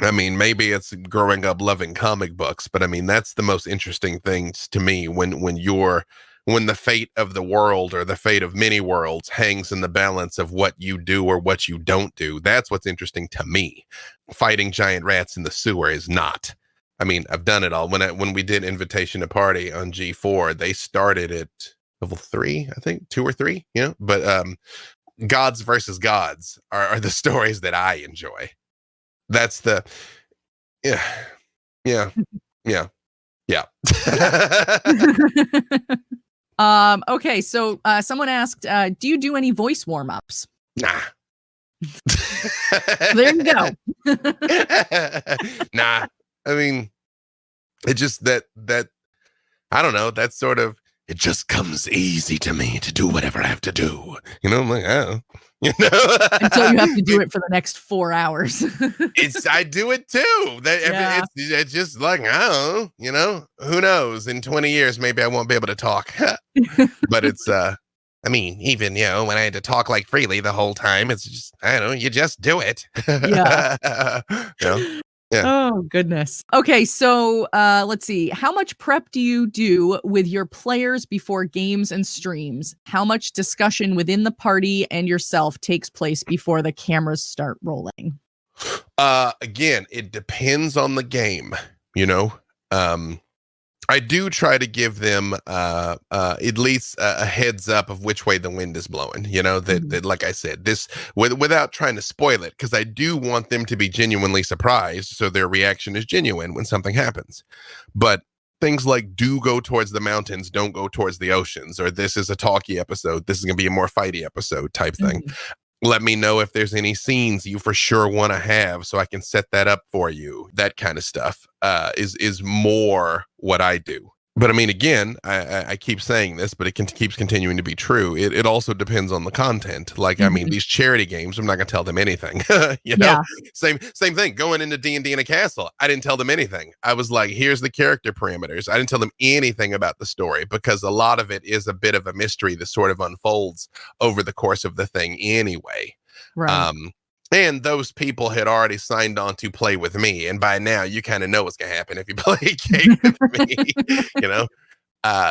I mean, maybe it's growing up loving comic books, but I mean, that's the most interesting things to me when the fate of the world or the fate of many worlds hangs in the balance of what you do or what you don't do. That's what's interesting to me. Fighting giant rats in the sewer is not. I mean, I've done it all. When we did Invitation to Party on G4, they started at level 3, I think, 2 or 3, but gods versus gods are the stories that I enjoy. That's the yeah. Okay, so someone asked, do you do any voice warm-ups? Nah. There you go. Nah. I mean, it just that I don't know, that's sort of, it just comes easy to me to do whatever I have to do. I'm like, oh, Until you have to do it for the next 4 hours. I do it too. It's just like, I don't know, who knows? In 20 years, maybe I won't be able to talk. But it's, I mean, even, when I had to talk like freely the whole time, it's just, I don't know, you just do it. Yeah. Yeah. Oh, goodness. Okay, so let's see. How much prep do you do with your players before games and streams? How much discussion within the party and yourself takes place before the cameras start rolling? Again, it depends on the game, I do try to give them at least a heads up of which way the wind is blowing, that like I said, this without trying to spoil it, because I do want them to be genuinely surprised so their reaction is genuine when something happens. But things like do go towards the mountains, don't go towards the oceans, or this is a talky episode, this is going to be a more fighty episode type thing. Let me know if there's any scenes you for sure want to have so I can set that up for you. That kind of stuff is more what I do. But I mean, again, I keep saying this, but it keeps continuing to be true. It also depends on the content. Like, I mean, these charity games, I'm not going to tell them anything. Yeah. Same thing. Going into D&D in a castle, I didn't tell them anything. I was like, here's the character parameters. I didn't tell them anything about the story because a lot of it is a bit of a mystery that sort of unfolds over the course of the thing anyway. Right. And those people had already signed on to play with me. And by now, you kind of know what's going to happen if you play a game with me,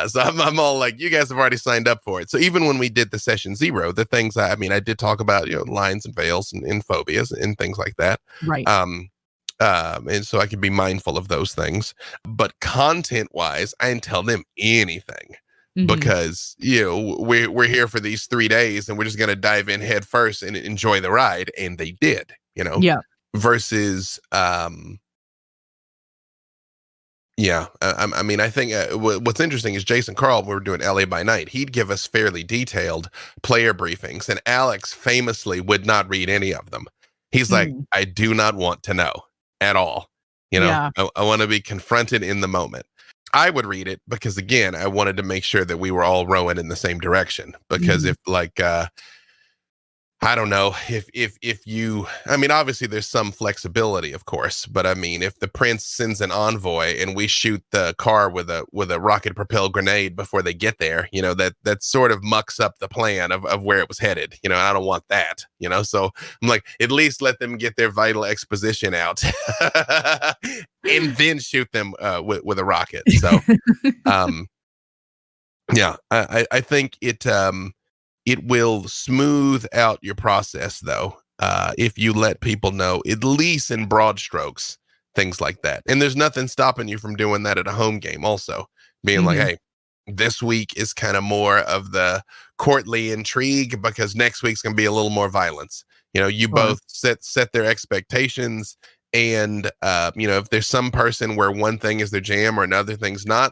So I'm all like, you guys have already signed up for it. So even when we did the session 0, the things I did talk about, lines and veils and phobias and things like that. Right. And so I could be mindful of those things. But content-wise, I didn't tell them anything. Because we're here for these 3 days and we're just gonna dive in head first and enjoy the ride, and they did, Yeah. Versus I think what's interesting is Jason Carl, we were doing LA by Night, he'd give us fairly detailed player briefings, and Alex famously would not read any of them. He's like, I do not want to know at all. I want to be confronted in the moment. I would read it because, again, I wanted to make sure that we were all rowing in the same direction. Because if, like, I don't know, if you, obviously there's some flexibility, of course, but if the prince sends an envoy and we shoot the car with a rocket propelled grenade before they get there, that sort of mucks up the plan of where it was headed. I don't want that, so I'm like, at least let them get their vital exposition out and then shoot them with a rocket. So, I think it will smooth out your process, though, if you let people know, at least in broad strokes, things like that. And there's nothing stopping you from doing that at a home game also. Being like, hey, this week is kind of more of the courtly intrigue because next week's going to be a little more violence. You both set their expectations. And, if there's some person where one thing is their jam or another thing's not,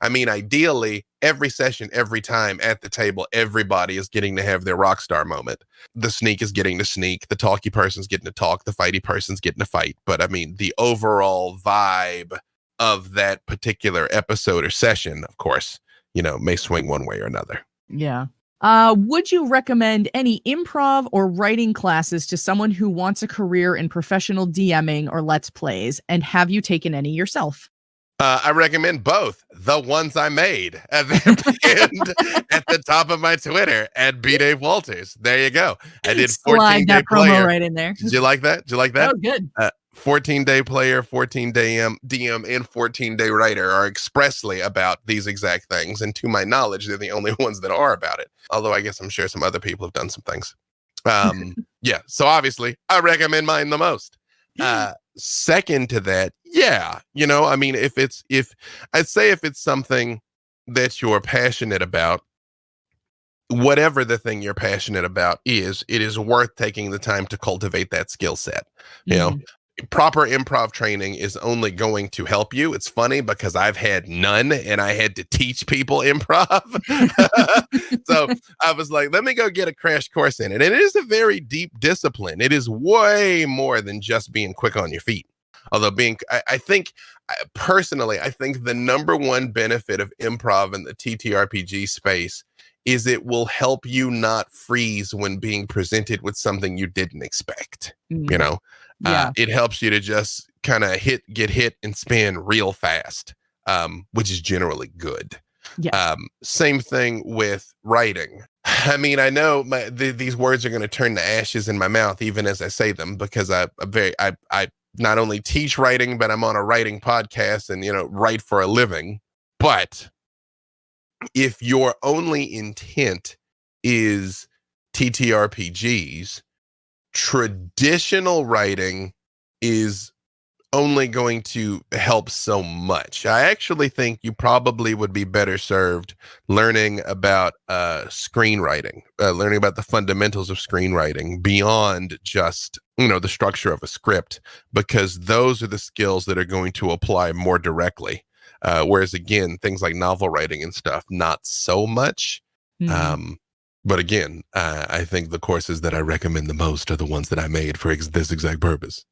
ideally, every session, every time at the table, everybody is getting to have their rock star moment. The sneak is getting to sneak. The talky person's getting to talk. The fighty person's getting to fight. But the overall vibe of that particular episode or session, of course, may swing one way or another. Yeah. Would you recommend any improv or writing classes to someone who wants a career in professional DMing or Let's Plays? And have you taken any yourself? I recommend both. The ones I made at the end at the top of my Twitter at B Dave Walters. There you go. I did Slide 14-day that promo player. right in there. Did you like that? Did you like that? Oh, good. 14-day player, 14-day DM, and 14-day writer are expressly about these exact things. And to my knowledge, they're the only ones that are about it. Although I guess I'm sure some other people have done some things. Yeah. So obviously, I recommend mine the most. Second to that, yeah, I mean, if I'd say if it's something that you're passionate about, whatever the thing you're passionate about is, it is worth taking the time to cultivate that skill set. You know, proper improv training is only going to help you. It's funny because I've had none and I had to teach people improv. So I was like, let me go get a crash course in it. And it is a very deep discipline. It is way more than just being quick on your feet. Although I think personally, I think the number one benefit of improv in the TTRPG space is it will help you not freeze when being presented with something you didn't expect. Yeah. It helps you to just kind of get hit and spin real fast, which is generally good. Yeah. Same thing with writing. I mean, I know these words are going to turn to ashes in my mouth even as I say them, because I not only teach writing, but I'm on a writing podcast and write for a living. But if your only intent is TTRPGs, traditional writing is only going to help so much. I actually think you probably would be better served learning about screenwriting, learning about the fundamentals of screenwriting beyond just the structure of a script, because those are the skills that are going to apply more directly. Whereas again, things like novel writing and stuff, not so much. But again, I think the courses that I recommend the most are the ones that I made for this exact purpose.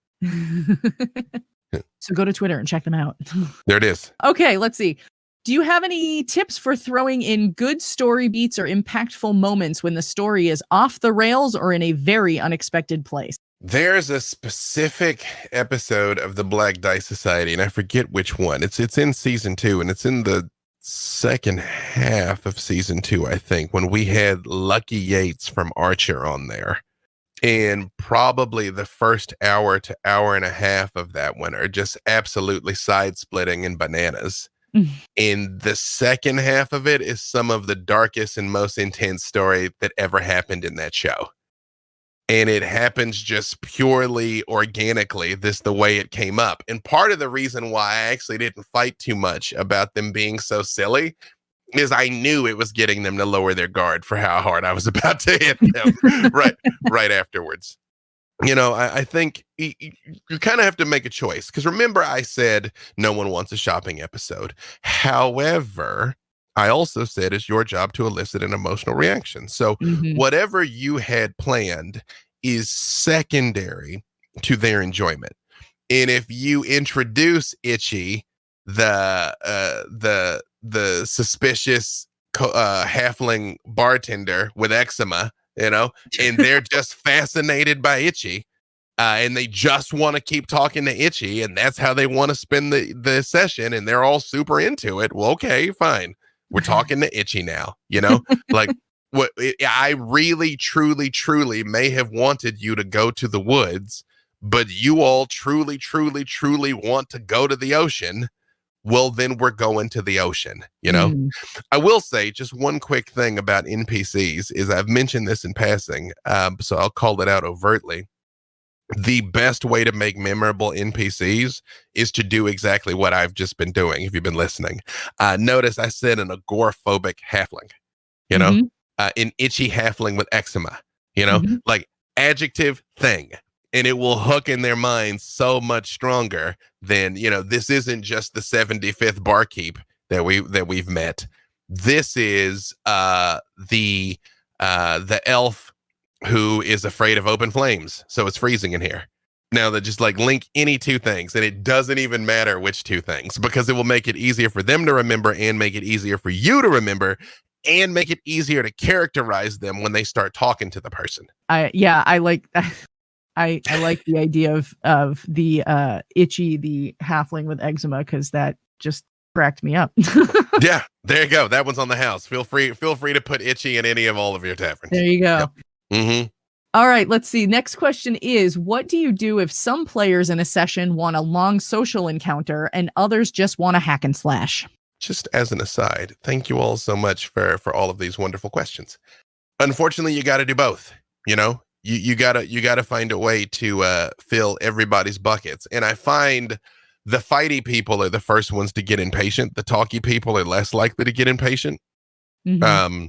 So go to Twitter and check them out. There it is. Okay, let's see. Do you have any tips for throwing in good story beats or impactful moments when the story is off the rails or in a very unexpected place? There's a specific episode of the Black Dice Society, and I forget which one. It's in season 2, and it's in the second half of season 2, I think, when we had Lucky Yates from Archer on there. And probably the first hour to hour and a half of that one are just absolutely side-splitting and bananas. And the second half of it is some of the darkest and most intense story that ever happened in that show. And it happens just purely organically, the way it came up. And part of the reason why I actually didn't fight too much about them being so silly is I knew it was getting them to lower their guard for how hard I was about to hit them right afterwards. I think you kind of have to make a choice, because remember I said no one wants a shopping episode. However, I also said it's your job to elicit an emotional reaction. So whatever you had planned is secondary to their enjoyment. And if you introduce Itchy, the suspicious halfling bartender with eczema, and they're just fascinated by Itchy, and they just want to keep talking to Itchy, and that's how they want to spend the session, and they're all super into it. Well, okay, fine. We're talking to Itchy now, like I really, truly, truly may have wanted you to go to the woods, but you all truly, truly, truly want to go to the ocean. Well, then we're going to the ocean, I will say just one quick thing about NPCs is I've mentioned this in passing, so I'll call it out overtly. The best way to make memorable NPCs is to do exactly what I've just been doing. If you've been listening, notice I said an agoraphobic halfling, an itchy halfling with eczema, like adjective thing. And it will hook in their minds so much stronger than, this isn't just the 75th barkeep that we've met. This is the elf who is afraid of open flames, so it's freezing in here. Now that just link any two things, and it doesn't even matter which two things, because it will make it easier for them to remember and make it easier for you to remember and make it easier to characterize them when they start talking to the person. I like that. I like the idea of the Itchy, the halfling with eczema, because that just cracked me up. Yeah, there you go. That one's on the house. Feel free to put Itchy in any of all of your taverns. There you go. Yep. Mm-hmm. All right, let's see. Next question is, what do you do if some players in a session want a long social encounter and others just want a hack and slash? Just as an aside, thank you all so much for all of these wonderful questions. Unfortunately, you got to do both. You know, you gotta find a way to fill everybody's buckets. And I find the fighty people are the first ones to get impatient. The talky people are less likely to get impatient. Mm-hmm.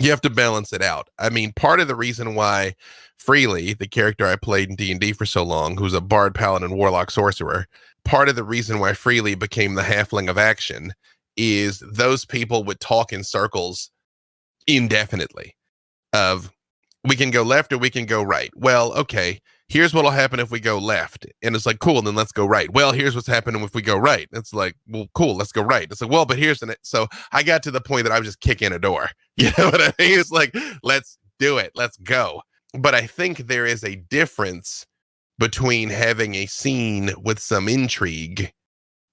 You have to balance it out. I mean, part of the reason why Freely, the character I played in D&D for so long, who's a bard, paladin, warlock, sorcerer, part of the reason why Freely became the halfling of action is those people would talk in circles indefinitely of, we can go left or we can go right. Well, okay, here's what'll happen if we go left. And it's like, cool, then let's go right. Well, here's what's happening if we go right. It's like, well, cool, let's go right. It's like, well, but here's the so I got to the point that I was just kicking a door. You know what I mean? It's like, let's do it. Let's go. But I think there is a difference between having a scene with some intrigue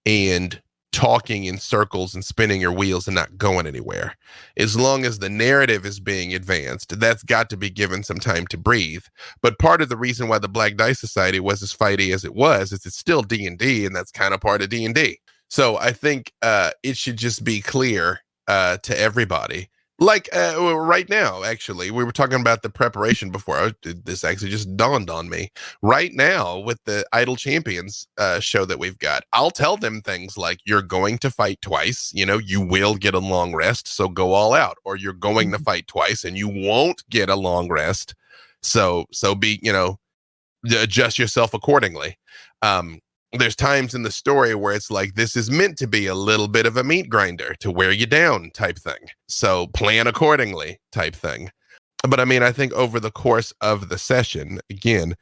and talking in circles and spinning your wheels and not going anywhere. As long as the narrative is being advanced, that's got to be given some time to breathe. But part of the reason why the Black Dice Society was as fighty as it was is it's still D&D, and that's kind of part of D&D. So I think it should just be clear to everybody. Like right now, actually, we were talking about the preparation before. This actually just dawned on me. Right now, with the Idle Champions show that we've got, I'll tell them things like, you're going to fight twice. You know, you will get a long rest, so go all out. Or you're going to fight twice and you won't get a long rest. So be, you know, adjust yourself accordingly. There's times in the story where it's like, this is meant to be a little bit of a meat grinder to wear you down type thing. So plan accordingly type thing. But I mean, I think over the course of the session, again,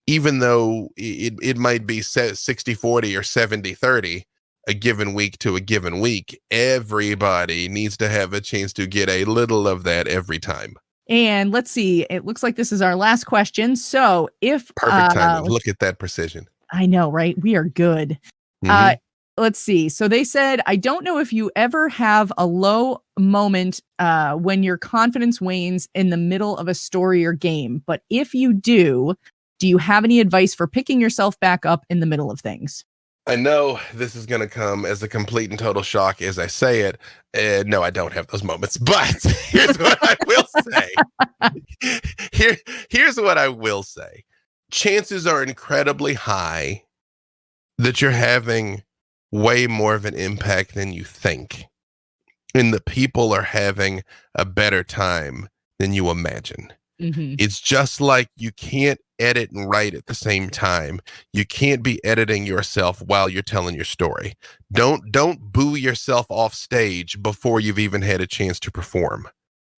even though it might be 60-40 or 70-30 a given week to a given week, everybody needs to have a chance to get a little of that every time. And let's see, it looks like this is our last question. So if perfect timing, look at that precision. I know, right? We are good. Mm-hmm. Let's see. So they said, I don't know if you ever have a low moment when your confidence wanes in the middle of a story or game, but if you do you have any advice for picking yourself back up in the middle of things? I know this is going to come as a complete and total shock as I say it. No, I don't have those moments, but here's what I will say. Here's what I will say. Chances are incredibly high that you're having way more of an impact than you think. And the people are having a better time than you imagine. Mm-hmm. It's just like you can't edit and write at the same time. You can't be editing yourself while you're telling your story. Don't boo yourself off stage before you've even had a chance to perform,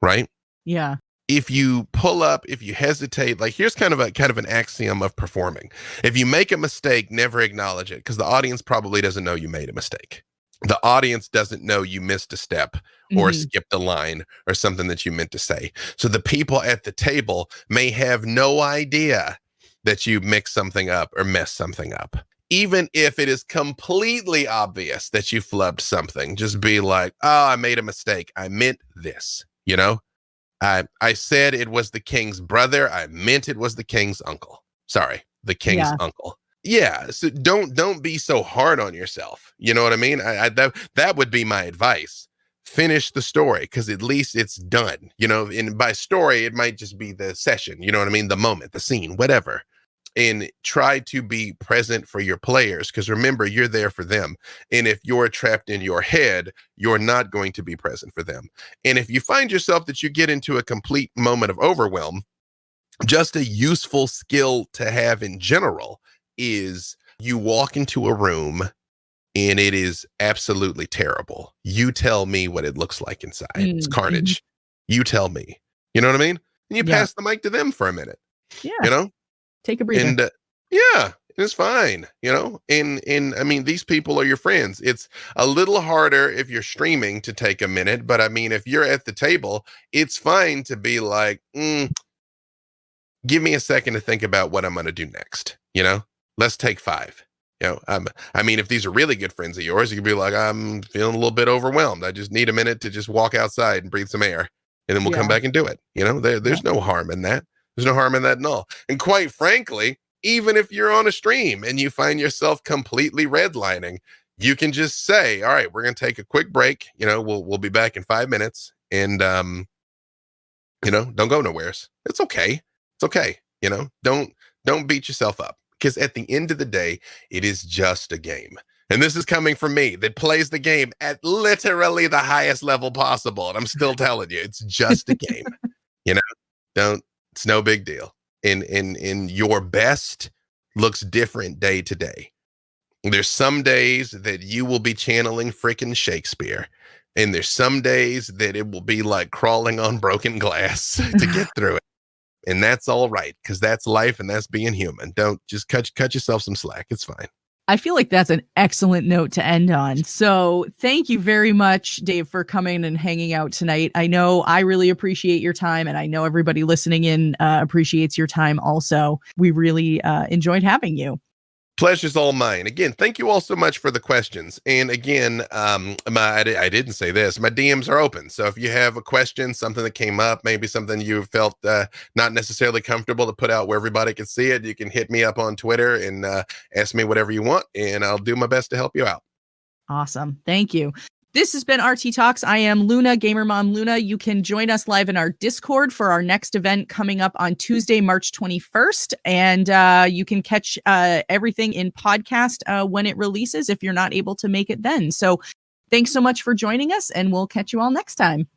right? Yeah. If you pull up, if you hesitate, like here's kind of an axiom of performing. If you make a mistake, never acknowledge it, because the audience probably doesn't know you made a mistake. The audience doesn't know you missed a step or skipped a line or something that you meant to say. So the people at the table may have no idea that you mixed something up or messed something up. Even if it is completely obvious that you flubbed something, just be like, oh, I made a mistake. I meant this, you know? I said it was the king's brother. I meant it was the king's uncle. Sorry, the king's uncle. Yeah, so don't be so hard on yourself. You know what I mean? That would be my advice. Finish the story, because at least it's done. You know, and by story, it might just be the session. You know what I mean? The moment, the scene, whatever. And try to be present for your players, because remember, you're there for them. And if you're trapped in your head, you're not going to be present for them. And if you find yourself that you get into a complete moment of overwhelm, just a useful skill to have in general is you walk into a room and it is absolutely terrible. You tell me what it looks like inside. It's carnage. You tell me. You know what I mean? And you pass the mic to them for a minute. Yeah. You know? Take a breather. And it's fine, you know, and I mean, these people are your friends. It's a little harder if you're streaming to take a minute, but I mean, if you're at the table, it's fine to be like, give me a second to think about what I'm going to do next. You know, let's take 5. I mean, if these are really good friends of yours, you can be like, I'm feeling a little bit overwhelmed. I just need a minute to just walk outside and breathe some air, and then we'll come Yeah. back and do it. There's no harm in that. There's no harm in that at all. And quite frankly, even if you're on a stream and you find yourself completely redlining, you can just say, all right, we're going to take a quick break. We'll be back in 5 minutes, and don't go nowheres. It's okay. It's okay. Don't beat yourself up, because at the end of the day, it is just a game. And this is coming from me that plays the game at literally the highest level possible. And I'm still telling you, it's just a game. It's no big deal. In your best looks different day to day. There's some days that you will be channeling frickin' Shakespeare. And there's some days that it will be like crawling on broken glass to get through it. And that's all right, because that's life and that's being human. Don't just cut yourself some slack. It's fine. I feel like that's an excellent note to end on. So thank you very much, Dave, for coming and hanging out tonight. I know I really appreciate your time, and I know everybody listening in appreciates your time also. We really enjoyed having you. Pleasure's all mine. Again, thank you all so much for the questions. And again, I didn't say this. My DMs are open. So if you have a question, something that came up, maybe something you felt not necessarily comfortable to put out where everybody can see it, you can hit me up on Twitter and ask me whatever you want, and I'll do my best to help you out. Awesome. Thank you. This has been RT Talks. I am Luna, Gamer Mom Luna. You can join us live in our Discord for our next event coming up on Tuesday, March 21st. And you can catch everything in podcast when it releases if you're not able to make it then. So thanks so much for joining us, and we'll catch you all next time.